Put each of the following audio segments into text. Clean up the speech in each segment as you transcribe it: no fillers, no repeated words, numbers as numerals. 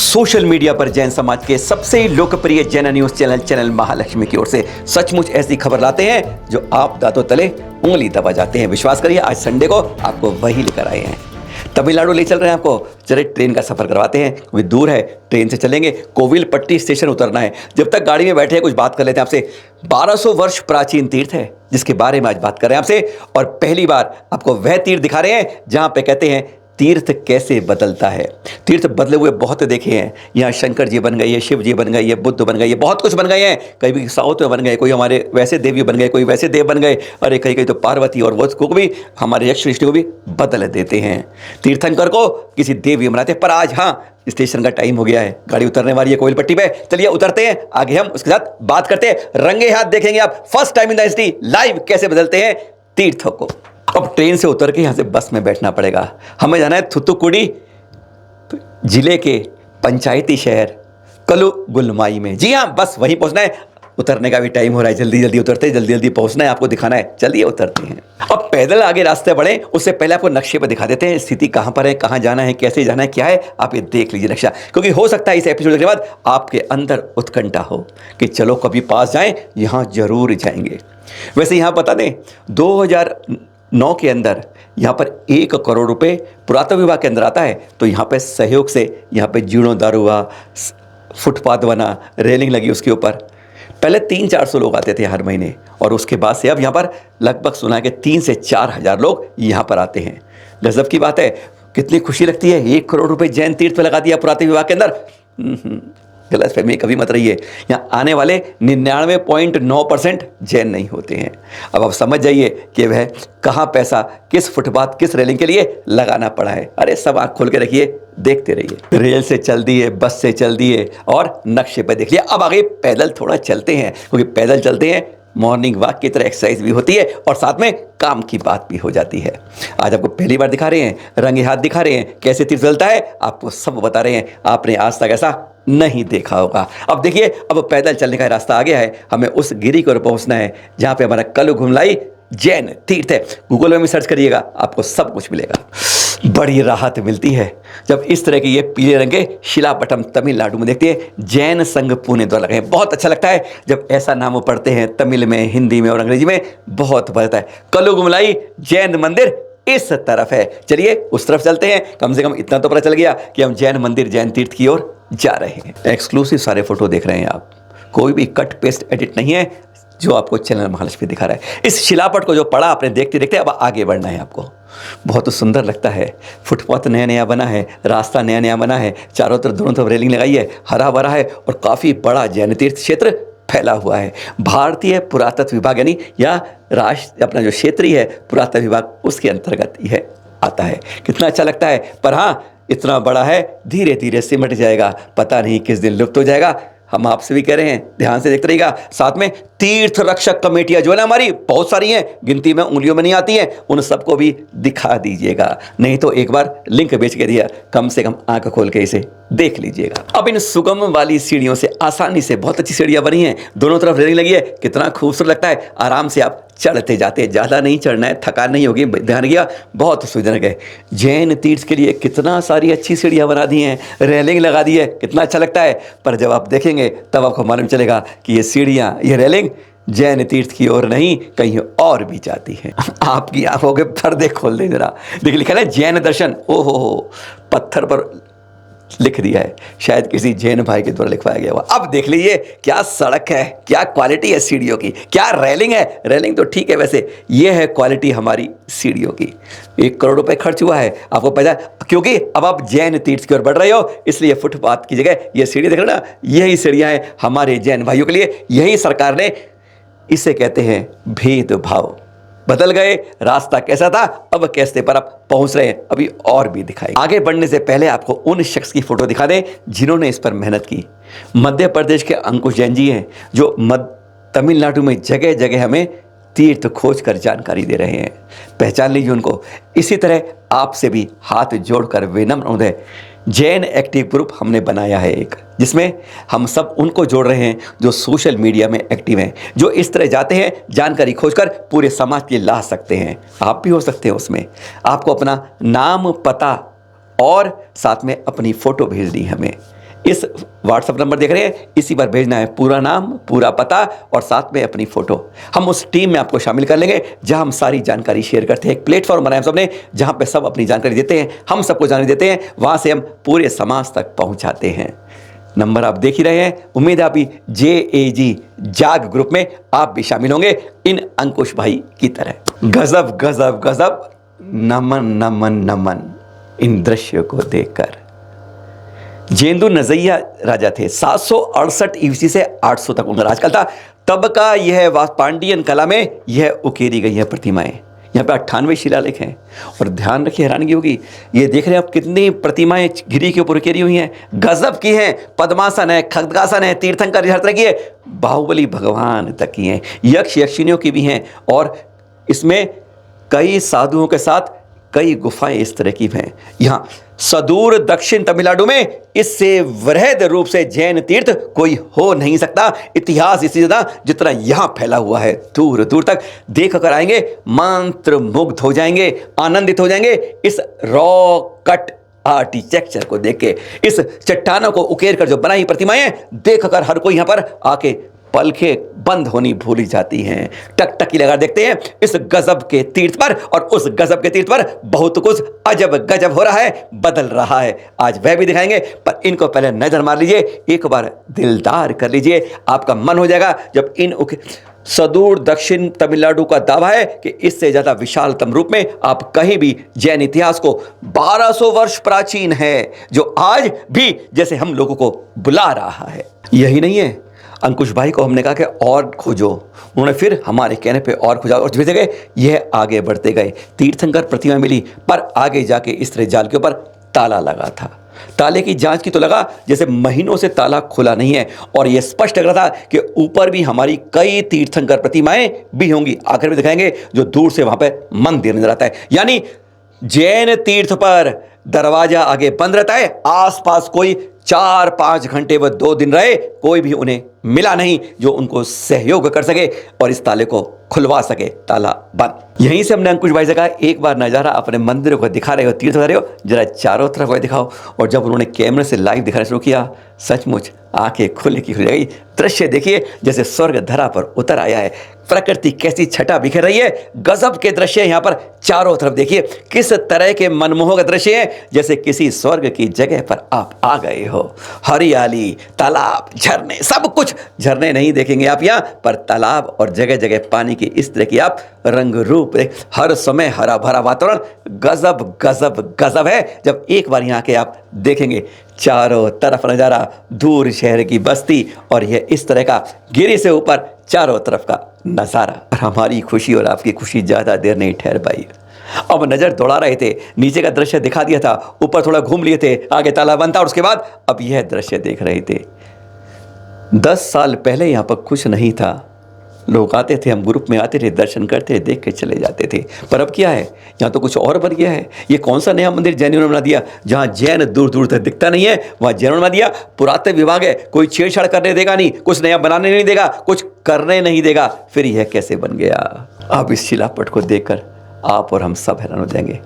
Social media पर जैन समाज के सबसे लोकप्रिय जैन न्यूज चैनल महालक्ष्मी की ओर से सचमुच ऐसी खबर लाते हैं जो आप दांतों तले उंगली दबा जाते हैं। विश्वास करिए, आज संडे को आपको वही लेकर आए हैं। तमिलनाडु ले चल रहे हैं आपको, चले ट्रेन का सफर करवाते हैं। कोई दूर है, ट्रेन से चलेंगे, कोविलपट्टी स्टेशन उतरना है। जब तक गाड़ी में बैठे हैं कुछ बात कर लेते हैं आपसे। 1200 वर्ष प्राचीन तीर्थ है जिसके बारे में आज बात कर रहे हैं आपसे, और पहली बार आपको वह तीर्थ दिखा रहे हैं जहां पे कहते हैं तीर्थ कैसे बदलता है। तीर्थ बदले हुए बहुत देखे हैं। यहाँ शंकर जी बन गए, ये शिव जी बन गए, ये बुद्ध बन गए, ये बहुत कुछ बन गए हैं। कभी साउथ में बन गए, कोई हमारे वैसे देवी बन गए, कोई वैसे देव बन गए, अरे कहीं कहीं तो पार्वती और वो को भी हमारे यक्ष ऋषि को भी बदल देते हैं। तीर्थंकर को किसी देवी बनाते हैं। पर आज हाँ, स्टेशन का टाइम हो गया है, गाड़ी उतरने वाली है कोविलपट्टी पे। चलिए उतरते हैं, आगे हम उसके साथ बात करते हैं। रंगे हाथ देखेंगे आप first time in the history live कैसे बदलते हैं तीर्थों को। अब ट्रेन से उतर के यहाँ से बस में बैठना पड़ेगा। हमें जाना है थुथुकुडी जिले के पंचायती शहर कलुगुलमाई में। जी हाँ, बस वहीं पहुँचना है। उतरने का भी टाइम हो रहा है, जल्दी जल्दी उतरते हैं, जल्दी जल्दी पहुँचना है, आपको दिखाना है। चलिए उतरते हैं। अब पैदल आगे रास्ते बढ़े उससे पहले आपको नक्शे पर दिखा देते हैं स्थिति कहाँ पर है, कहाँ जाना है, कैसे जाना है, क्या है। आप ये देख लीजिए नक्शा, क्योंकि हो सकता है इस एपिसोड के बाद आपके अंदर उत्कंठा हो कि चलो कभी पास जाएं, यहाँ जरूर जाएंगे। वैसे यहाँ बता दें 2009 के अंदर यहाँ पर 1 करोड़ रुपए पुरातत्व विभाग के अंदर आता है। तो यहाँ पे सहयोग से यहाँ पे जीर्णोद्धार हुआ, फुटपाथ बना, रेलिंग लगी उसके ऊपर। पहले 300-400 लोग आते थे हर महीने, और उसके बाद से अब यहाँ पर लगभग सुना है कि 3 से 4 हज़ार लोग यहाँ पर आते हैं। गजब की बात है, कितनी खुशी लगती है। 1 करोड़ रुपए जैन तीर्थ पे लगा दिया पुरातत्व विभाग के अंदर। गलत फहमी कभी मत रहिए, यहाँ आने वाले 99.9% जैन नहीं होते हैं। अब आप समझ जाइए कि वह कहाँ पैसा किस फुटपाथ किस रेलिंग के लिए लगाना पड़ा है। अरे सब आँख खोल के रखिए, देखते रहिए। रेल से चल दिए, बस से चल दिए, और नक्शे पर देख लिया। अब आगे पैदल थोड़ा चलते हैं, क्योंकि पैदल चलते हैं मॉर्निंग वॉक की तरह एक्सरसाइज भी होती है और साथ में काम की बात भी हो जाती है। आज आपको पहली बार दिखा रहे हैं, रंगे हाथ दिखा रहे हैं कैसे तीर्थ चलता है, आपको सब बता रहे हैं। आपने आज तक ऐसा नहीं देखा होगा। अब देखिए, अब पैदल चलने का रास्ता आ गया है। हमें उस गिरी को पहुंचना है जहां पे हमारा कलुगुमलाई जैन तीर्थ है। गूगल में भी सर्च करिएगा, आपको सब कुछ मिलेगा। बड़ी राहत मिलती है जब इस तरह के ये पीले रंग के शिलापट्टम तमिलनाडु में देखते हैं जैन संघ पुणे द्वारा लगे हैं। बहुत अच्छा लगता है जब ऐसा नाम पढ़ते हैं तमिल में, हिंदी में और अंग्रेजी में, बहुत बढ़ता है। कलुगुमलाई जैन मंदिर इस तरफ है। चलिए उस तरफ चलते हैं। कम से कम इतना तो पता चल गया कि हम जैन मंदिर जैन तीर्थ की ओर जा रहे हैं। एक्सक्लूसिव सारे फोटो देख रहे हैं आप, कोई भी कट पेस्ट एडिट नहीं है जो आपको चैनल महालक्ष्मी दिखा रहा है। इस शिलापट को जो पढ़ा आपने देखते देखते अब आगे बढ़ना है आपको। बहुत सुंदर लगता है। फुटपाथ नया नया बना है, रास्ता नया नया बना है, चारों तरफ दोनों तरफ रेलिंग लगाई है, हरा भरा है और काफ़ी बड़ा जैन तीर्थ क्षेत्र फैला हुआ है। भारतीय पुरातत्व विभाग यानी या राष्ट्र अपना जो क्षेत्रीय है पुरातत्व विभाग उसके अंतर्गत ही है आता है। कितना अच्छा लगता है। पर हाँ, इतना बड़ा है, धीरे धीरे सिमट जाएगा, पता नहीं किस दिन लुप्त हो जाएगा। हम आपसे भी कह रहे हैं, ध्यान से देखते रहिएगा। साथ में तीर्थ रक्षक कमेटियां जो है ना हमारी, बहुत सारी हैं, गिनती में उंगलियों में नहीं आती हैं, उन सबको भी दिखा दीजिएगा। नहीं तो एक बार लिंक भेज के दिया, कम से कम आंख खोल के इसे देख लीजिएगा। अब इन सुगम वाली सीढ़ियों से आसानी से, बहुत अच्छी सीढ़ियां बनी हैं, दोनों तरफ रेलिंग लगी है, कितना खूबसूरत लगता है। आराम से आप चढ़ते जाते, ज़्यादा नहीं चढ़ना है, थकान नहीं होगी। ध्यान रखिएगा, बहुत सुविधाजनक है। जैन तीर्थ के लिए कितना सारी अच्छी सीढ़ियाँ बना दी हैं, रेलिंग लगा दी है, कितना अच्छा लगता है। पर जब आप देखेंगे तब आपको मालूम चलेगा कि ये सीढ़ियाँ, ये रेलिंग जैन तीर्थ की ओर नहीं कहीं और भी जाती है। आपकी आंखों के पर्दे खोल दें जरा, देखिए लिखा है जैन दर्शन। ओहो, पत्थर पर लिख दिया है, शायद किसी जैन भाई के द्वारा लिखवाया गया हुआ। अब देख लीजिए क्या सड़क है, क्या क्वालिटी है सीढ़ियों की, क्या रेलिंग है। रेलिंग तो ठीक है, वैसे ये है क्वालिटी हमारी सीढ़ियों की। 1 करोड़ रुपए खर्च हुआ है आपको पता, क्योंकि अब आप जैन तीर्थ की ओर बढ़ रहे हो, इसलिए फुटपाथ की जगह ये सीढ़ी देख रहे हो ना, यही सीढ़ियाँ हैं हमारे जैन भाइयों के लिए। यही सरकार ने, इसे कहते हैं भेदभाव। बदल गए, रास्ता कैसा था अब कैसे पर आप पहुंच रहे हैं, अभी और भी दिखाई। आगे बढ़ने से पहले आपको उन शख्स की फोटो दिखा दें जिन्होंने इस पर मेहनत की। मध्य प्रदेश के अंकुश जैन जी हैं जो तमिलनाडु में जगह जगह हमें तीर्थ खोज कर जानकारी दे रहे हैं। पहचान लीजिए उनको। इसी तरह आपसे भी हाथ जोड़कर विनम्र अनुरोध है, जैन एक्टिव ग्रुप हमने बनाया है एक, जिसमें हम सब उनको जोड़ रहे हैं जो सोशल मीडिया में एक्टिव हैं, जो इस तरह जाते हैं जानकारी खोजकर पूरे समाज के ला सकते हैं। आप भी हो सकते हैं उसमें। आपको अपना नाम, पता और साथ में अपनी फ़ोटो भेजनी हमें। इस व्हाट्सएप नंबर देख रहे हैं, इसी पर भेजना है पूरा नाम, पूरा पता और साथ में अपनी फोटो। हम उस टीम में आपको शामिल कर लेंगे जहां हम सारी जानकारी शेयर करते हैं। एक प्लेटफॉर्म बनाया हम सबने जहां पे सब अपनी जानकारी देते हैं, हम सबको जानकारी देते हैं, वहां से हम पूरे समाज तक पहुंचाते हैं। नंबर आप देख ही रहे हैं। उम्मीद है आप भी JAG जाग ग्रुप में आप भी शामिल होंगे इन अंकुश भाई की तरह। गजब गजब गजब, नमन नमन नमन इन दृश्यों को देखकर। जेंदू नजैया राजा थे, 768 ईस्वी से 800 तक उनका राजकाल था। तब का यह पांडियन कला में यह उकेरी गई है प्रतिमाएं। यहाँ पे 98 शिलालेख हैं और ध्यान रखिए, हैरानगी होगी, ये देख रहे हैं आप कितनी प्रतिमाएं गिरी के ऊपर उकेरी हुई हैं, गजब की हैं। पद्मासन है, खड्गासन है, तीर्थंकर हर तरह की है, बाहुबली भगवान तक की हैं, यक्ष यक्षिणियों की भी हैं और इसमें कई साधुओं के साथ कई गुफाएं इस तरह की हैं। यहाँ सुदूर दक्षिण तमिलनाडु में इससे वृहद रूप से जैन तीर्थ कोई हो नहीं सकता। इतिहास इसी ज्यादा जितना यहाँ फैला हुआ है, दूर दूर तक देख कर आएंगे, मंत्र मुग्ध हो जाएंगे, आनंदित हो जाएंगे इस रॉ कट आर्किटेक्चर को देख के। इस चट्टानों को उकेर कर जो बनाई प्रतिमाएं देख कर हर कोई यहाँ पर आके पलकें बंद होनी भूली जाती हैं, टकटकी लगा देखते हैं इस गजब के तीर्थ पर। और उस गजब के तीर्थ पर बहुत कुछ अजब गजब हो रहा है, बदल रहा है, आज वह भी दिखाएंगे। पर इनको पहले नजर मार लीजिए, एक बार दिलदार कर लीजिए, आपका मन हो जाएगा जब इन सुदूर दक्षिण तमिलनाडु का दावा है कि इससे ज्यादा विशालतम रूप में आप कहीं भी जैन इतिहास को 1200 वर्ष प्राचीन है, जो आज भी जैसे हम लोगों को बुला रहा है। यही नहीं है, अंकुश भाई को हमने कहा कि और खोजो, उन्होंने फिर हमारे कहने पे और खोजा और भेजे गए। यह आगे बढ़ते गए, तीर्थंकर प्रतिमा मिली, पर आगे जाके इस तरह जाल के ऊपर ताला लगा था। ताले की जांच की तो लगा जैसे महीनों से ताला खुला नहीं है और यह स्पष्ट लग रहा था कि ऊपर भी हमारी कई तीर्थंकर प्रतिमाएं भी होंगी। आखिर में दिखाएंगे जो दूर से वहां पे मंदिर नजर आता है, यानी जैन तीर्थ पर दरवाजा आगे बंद रहता है, आसपास कोई 4-5 घंटे व 2 दिन रहे, कोई भी उन्हें मिला नहीं जो उनको सहयोग कर सके और इस ताले को खुलवा सके। ताला बंद। यहीं से हमने अंकुश भाई से कहा, एक बार नज़ारा अपने मंदिरों को दिखा रहे हो, तीर्थ रहे हो, जरा चारों तरफ को दिखाओ। और जब उन्होंने कैमरे से लाइव दिखाना शुरू किया, सचमुच आंखें खुल गई। दृश्य देखिए जैसे स्वर्ग धरा पर उतर आया है, प्रकृति कैसी छटा बिखर रही है, गजब के दृश्य यहाँ पर चारों तरफ देखिए, किस तरह के मनमोहक दृश्य हैं, जैसे किसी स्वर्ग की जगह पर आप आ गए हो। हरियाली, तालाब, झरने, सब कुछ। झरने नहीं देखेंगे आप यहाँ पर, तालाब और जगह जगह पानी की इस तरह की आप रंग रूप, हर समय हरा भरा वातावरण, गजब गजब गजब है। जब एक बार यहाँ के आप देखेंगे, चारों तरफ नजारा, दूर शहर की बस्ती और यह इस तरह का गिरी से ऊपर चारों तरफ का नजारा। हमारी खुशी और आपकी खुशी ज्यादा देर नहीं ठहर पाई। अब नजर दौड़ा रहे थे, नीचे का दृश्य दिखा दिया था, ऊपर थोड़ा घूम लिए थे, आगे ताला बंद था और उसके बाद अब यह दृश्य देख रहे थे। 10 साल पहले यहाँ पर कुछ नहीं था, लोग आते थे, हम ग्रुप में आते थे, दर्शन करते, देख के चले जाते थे। पर अब क्या है, यहाँ तो कुछ और बन गया है। ये कौन सा नया मंदिर जैनियों ने बना दिया, जहाँ जैन दूर दूर तक दिखता नहीं है, वहाँ जैनों ने बना दिया। पुरातत्व विभाग है, कोई छेड़छाड़ करने देगा नहीं, कुछ नया बनाने नहीं देगा, कुछ करने नहीं देगा। फिर यह कैसे बन गया? अब इस शिलापट को देखकर आप और हम सब हैरान हो जाएंगे।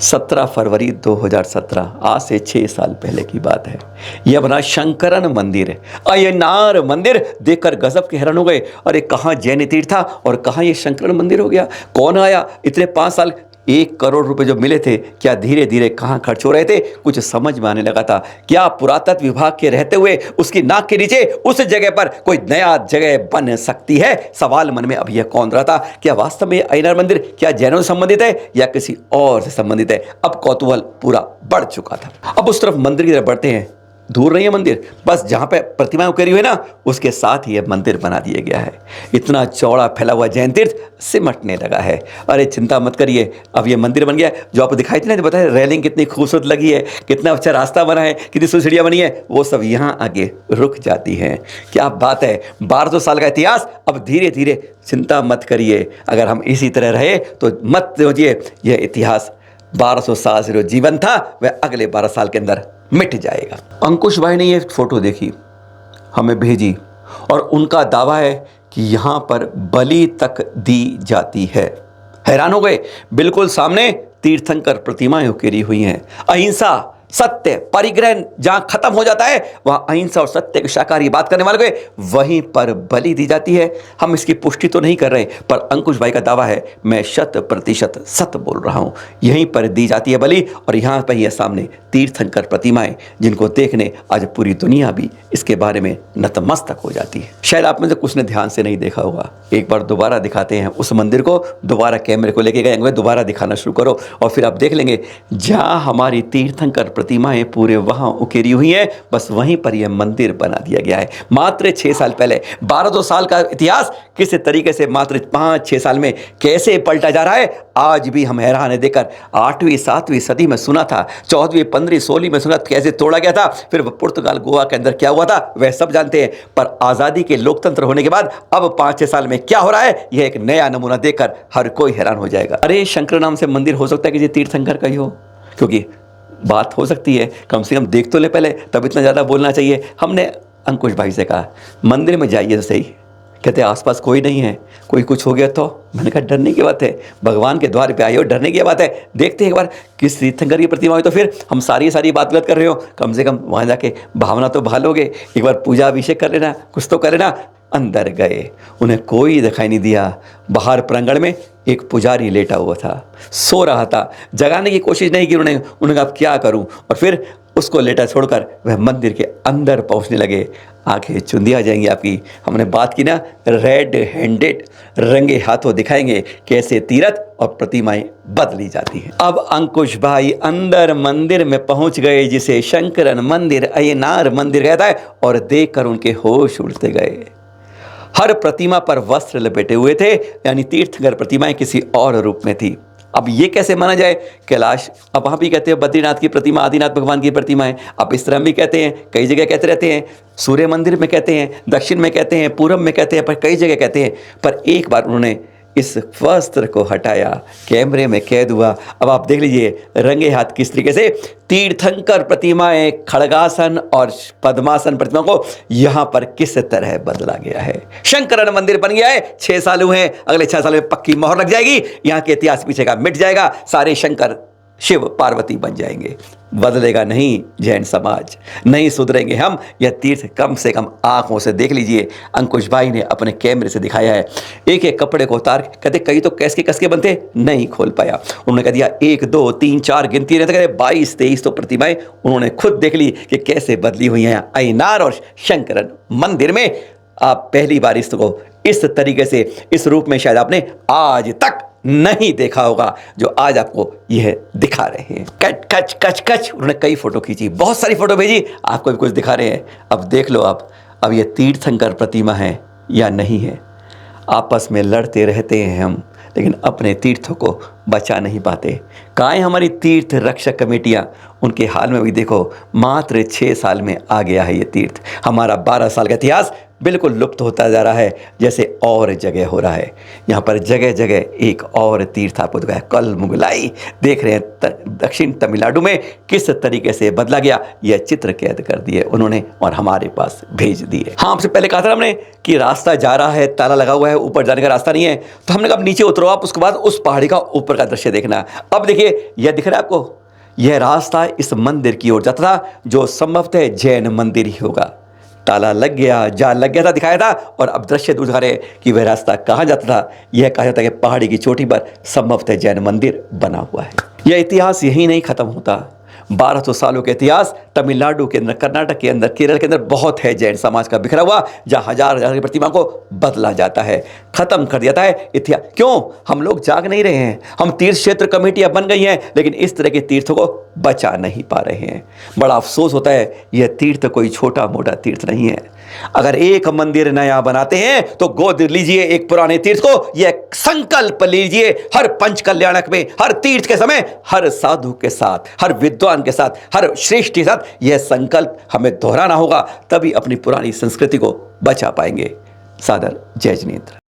17 फरवरी 2017, आज से 6 साल पहले की बात है। यह बना शंकरन मंदिर, अय्यनार मंदिर। देखकर गजब के हैरान हो गए, अरे कहाँ जैन तीर्थ था और कहाँ ये शंकरन मंदिर हो गया? कौन आया? इतने 5 साल 1 करोड़ रुपए जो मिले थे, क्या धीरे धीरे कहाँ खर्च हो रहे थे? कुछ समझ में आने लगा था। क्या पुरातत्व विभाग के रहते हुए उसकी नाक के नीचे उस जगह पर कोई नया जगह बन सकती है? सवाल मन में अब यह कौन रहा था। क्या वास्तव में अय्यनार मंदिर क्या जैनों से संबंधित है या किसी और से संबंधित है? अब कौतूहल पूरा बढ़ चुका था। अब उस तरफ मंदिर की तरफ बढ़ते हैं। दूर नहीं है मंदिर, बस जहाँ पे प्रतिमाएं उकेरी हुई ना, उसके साथ ही यह मंदिर बना दिया गया है। इतना चौड़ा फैला हुआ जैन तीर्थ सिमटने लगा है। अरे चिंता मत करिए, अब ये मंदिर बन गया। जो आपको दिखाई थी ना, बताए रेलिंग कितनी खूबसूरत लगी है, कितना अच्छा रास्ता बना है, कितनी सीढ़ियाँ बनी है, वो सब यहाँ आगे रुक जाती हैं। क्या बात है, 1200 साल का इतिहास अब धीरे धीरे, चिंता मत करिए, अगर हम इसी तरह रहे तो मत सोचिए यह इतिहास 1200 साल से जो जीवन था वह अगले 12 साल के अंदर मिट जाएगा। अंकुश भाई ने ये फोटो देखी, हमें भेजी और उनका दावा है कि यहाँ पर बलि तक दी जाती है। हैरान हो गए, बिल्कुल सामने तीर्थंकर प्रतिमाएं उकेरी हुई हैं। अहिंसा, सत्य परिग्रह जहां खत्म हो जाता है, वहां अहिंसा और सत्य की शाकाहारी बात करने वाले को वहीं पर बलि दी जाती है। हम इसकी पुष्टि तो नहीं कर रहे, पर अंकुश भाई का दावा है, मैं 100% सत्य बोल रहा हूं। यहीं पर दी जाती है बलि, और यहां पर ये सामने तीर्थंकर प्रतिमाएं, जिनको देखने आज पूरी दुनिया भी इसके बारे में नतमस्तक हो जाती है। शायद आप में से कुछ ने ध्यान से नहीं देखा होगा, एक बार दोबारा दिखाते हैं उस मंदिर को। दोबारा कैमरे को लेके गए, दोबारा दिखाना शुरू करो, और फिर आप देख लेंगे जहां हमारी तीर्थंकर प्रतिमाएं पूरे वहां उकेरी हुई हैं, बस वहीं पर यह मंदिर बना दिया गया है। मात्र 6 साल पहले, 12 साल का इतिहास किस तरीके से मात्र 5-6 साल में कैसे पलटा जा रहा है, आज भी हम हैरान है देखकर। 8वीं 7वीं सदी में सुना था, 14वीं 15वीं 16वीं में सुना कैसे तोड़ा गया था, फिर पुर्तगाल गोवा के अंदर क्या हुआ था वह सब जानते हैं। पर आज़ादी के लोकतंत्र होने के बाद अब 5-6 साल में क्या हो रहा है, यह एक नया नमूना देखकर हर कोई हैरान हो जाएगा। अरे शंकर नाम से मंदिर हो सकता है कि ये तीर्थंकर का ही हो, क्योंकि बात हो सकती है, कम से कम देख तो ले पहले, तब इतना ज़्यादा बोलना चाहिए। हमने अंकुश भाई से कहा मंदिर में जाइए तो सही, कहते आसपास कोई नहीं है, कोई कुछ हो गया तो। मैंने कहा डरने की बात है, भगवान के द्वार पे आए हो, डरने की बात है। देखते हैं एक बार किस तीर्थंकर की प्रतिमा हुई तो फिर हम सारी बात गलत कर रहे हो, कम से कम वहाँ जाके भावना तो बहाल लोगे, एक बार पूजा अभिषेक कर लेना, कुछ तो कर लेना। अंदर गए, उन्हें कोई दिखाई नहीं दिया। बाहर प्रांगण में एक पुजारी लेटा हुआ था, सो रहा था। जगाने की कोशिश नहीं की उन्होंने कहा अब क्या करूं, और फिर उसको लेटा छोड़कर वह मंदिर के अंदर पहुंचने लगे। आंखें चुंदी आ जाएंगी आपकी। हमने बात की ना, रेड हैंडेड, रंगे हाथों दिखाएंगे कैसे तीर्थ और प्रतिमाएं बदली जाती हैं। अब अंकुश भाई अंदर मंदिर में पहुंच गए, जिसे शंकरन मंदिर, अय्यनार मंदिर कहता है, और देखकर उनके होश उड़ते गए। हर प्रतिमा पर वस्त्र लपेटे हुए थे, यानी तीर्थंकर प्रतिमाएं किसी और रूप में थी। अब ये कैसे माना जाए, कैलाश, अब वहाँ भी कहते हैं बद्रीनाथ की प्रतिमा, आदिनाथ भगवान की प्रतिमा है। अब इस तरह भी कहते हैं, कई जगह कहते रहते हैं, सूर्य मंदिर में कहते हैं, दक्षिण में कहते हैं, पूरब में कहते हैं, पर कई जगह कहते हैं। पर एक बार उन्होंने इस वस्त्र को हटाया, कैमरे में कैद हुआ। अब आप देख लीजिए रंगे हाथ किस तरीके से तीर्थंकर प्रतिमाएं, खड़गासन और पद्मासन प्रतिमा को यहां पर किस तरह बदला गया है। शंकरन मंदिर बन गया है, 6 साल हुए हैं, अगले 6 साल में पक्की मोहर लग जाएगी, यहां के इतिहास पीछे का मिट जाएगा, सारे शंकर शिव पार्वती बन जाएंगे। बदलेगा नहीं जैन समाज, नहीं सुधरेंगे हम। यह तीर्थ कम से कम आंखों से देख लीजिए। अंकुश भाई ने अपने कैमरे से दिखाया है, एक एक कपड़े को उतार, कहते कई तो कैस के कसके बनते, नहीं खोल पाया। उन्होंने कह दिया 1 2 3 4 गिनती रहते, कहते 22-23 तो प्रतिमाएं उन्होंने खुद देख ली कि कैसे बदली हुई हैं अय्यनार और शंकरन मंदिर में। आप पहली बार इसको इस तरीके से, इस रूप में शायद आपने आज तक नहीं देखा होगा, जो आज आपको यह दिखा रहे हैं। कच कच कच कच, उन्होंने कई फोटो खींची, बहुत सारी फोटो भेजी, आपको भी कुछ दिखा रहे हैं। अब देख लो आप, अब ये तीर्थंकर प्रतिमा है या नहीं है। आपस में लड़ते रहते हैं हम, लेकिन अपने तीर्थों को बचा नहीं पाते। कहाँ हैं हमारी तीर्थ रक्षक कमेटियाँ? उनके हाल में भी देखो, मात्र 6 साल में आ गया है ये तीर्थ। हमारा 12 साल का इतिहास बिल्कुल लुप्त होता जा रहा है, जैसे और जगह हो रहा है। यहाँ पर जगह जगह एक और तीर्थ आपको दिखाया, कल मुगलाई देख रहे हैं दक्षिण तमिलनाडु में किस तरीके से बदला गया। यह चित्र कैद कर दिए उन्होंने और हमारे पास भेज दिए। हाँ, आपसे पहले कहा था हमने कि रास्ता जा रहा है, ताला लगा हुआ है, ऊपर जाने का रास्ता नहीं है, तो हमने कहा नीचे उतरो आप, उसके बाद उस पहाड़ी का ऊपर का दृश्य देखना। अब देखिए, यह दिख रहा है आपको, यह रास्ता इस मंदिर की ओर जाता था, जो संभवतः जैन मंदिर ही होगा। ताला लग गया, जाल लग गया था, दिखाया था, और अब दृश्य दूर दिखा रहे कि वह रास्ता कहाँ जाता था। यह कहा जाता है कि पहाड़ी की चोटी पर संभवतः जैन मंदिर बना हुआ है। यह इतिहास यही नहीं खत्म होता। 1200 सालों के इतिहास तमिलनाडु के अंदर, कर्नाटक के अंदर, केरल के अंदर बहुत है जैन समाज का बिखरा हुआ, जहाँ हजार की प्रतिमा को बदला जाता है, खत्म कर दिया है इतिहास। क्यों? हम लोग जाग नहीं रहे हैं। हम तीर्थ क्षेत्र कमेटियां बन गई हैं, लेकिन इस तरह के तीर्थों को बचा नहीं पा रहे हैं। बड़ा अफसोस होता है। यह तीर्थ कोई छोटा मोटा तीर्थ नहीं है। अगर एक मंदिर नया बनाते हैं तो गोद लीजिए एक पुराने तीर्थ को, यह संकल्प लीजिए हर पंच कल्याणक में, हर तीर्थ के समय, हर साधु के साथ, हर विद्वान के साथ, हर श्रेष्ठ के साथ यह संकल्प हमें दोहराना होगा, तभी अपनी पुरानी संस्कृति को बचा पाएंगे। सादर जय जिनेंद्र।